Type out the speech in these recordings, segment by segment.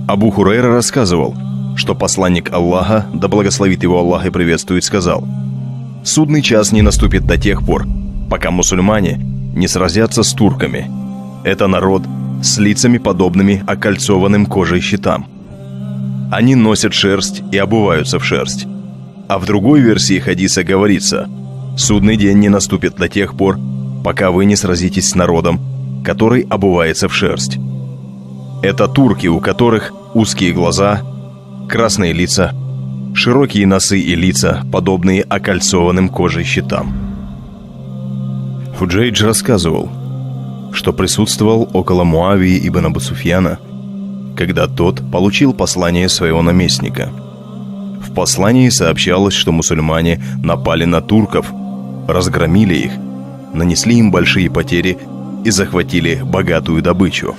Абу Хурайра рассказывал, что посланник Аллаха, да благословит его Аллах и приветствует, сказал: «Судный час не наступит до тех пор, пока мусульмане не сразятся с турками. Это народ с лицами, подобными окольцованным кожей щитам. Они носят шерсть и обуваются в шерсть». А в другой версии хадиса говорится: «Судный день не наступит до тех пор, пока вы не сразитесь с народом, который обувается в шерсть». Это турки, у которых узкие глаза, красные лица, широкие носы и лица, подобные окольцованным кожей щитам. Худжейдж рассказывал, что присутствовал около Муавии ибн Абу Суфьяна, когда тот получил послание своего наместника. В послании сообщалось, что мусульмане напали на турков, разгромили их, нанесли им большие потери и захватили богатую добычу.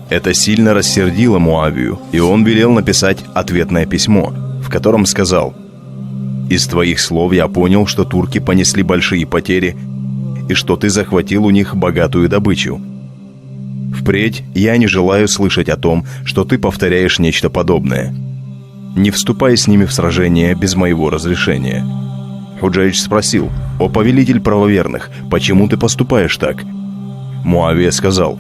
Это сильно рассердило Муавию, и он велел написать ответное письмо, в котором сказал: «Из твоих слов я понял, что турки понесли большие потери и что ты захватил у них богатую добычу. Впредь я не желаю слышать о том, что ты повторяешь нечто подобное. Не вступай с ними в сражение без моего разрешения». Худжейдж спросил: «О повелитель правоверных, почему ты поступаешь так?» Муавия сказал: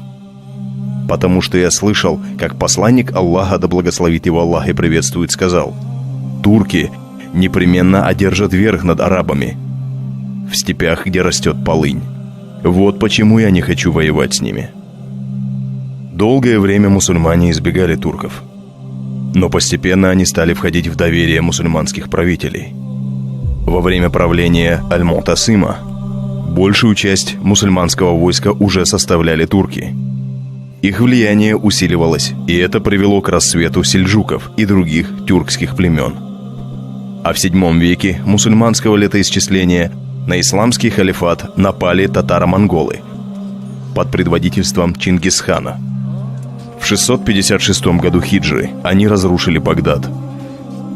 «Потому что я слышал, как посланник Аллаха, да благословит его Аллах и приветствует, сказал: турки непременно одержат верх над арабами в степях, где растет полынь. Вот почему я не хочу воевать с ними». Долгое время мусульмане избегали турков, но постепенно они стали входить в доверие мусульманских правителей. Во время правления Аль-Му'тасима большую часть мусульманского войска уже составляли турки. Их влияние усиливалось, и это привело к расцвету сельджуков и других тюркских племен. А в VII веке мусульманского летоисчисления на исламский халифат напали татаро-монголы под предводительством Чингисхана. В 656 году хиджры они разрушили Багдад,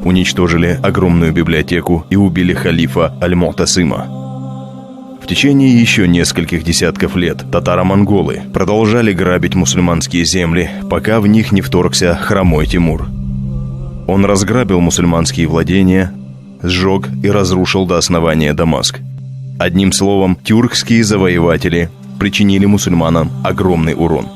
уничтожили огромную библиотеку и убили халифа Аль-Му'тасима. В течение еще нескольких десятков лет татаро-монголы продолжали грабить мусульманские земли, пока в них не вторгся хромой Тимур. Он разграбил мусульманские владения, сжег и разрушил до основания Дамаск. Одним словом, тюркские завоеватели причинили мусульманам огромный урон.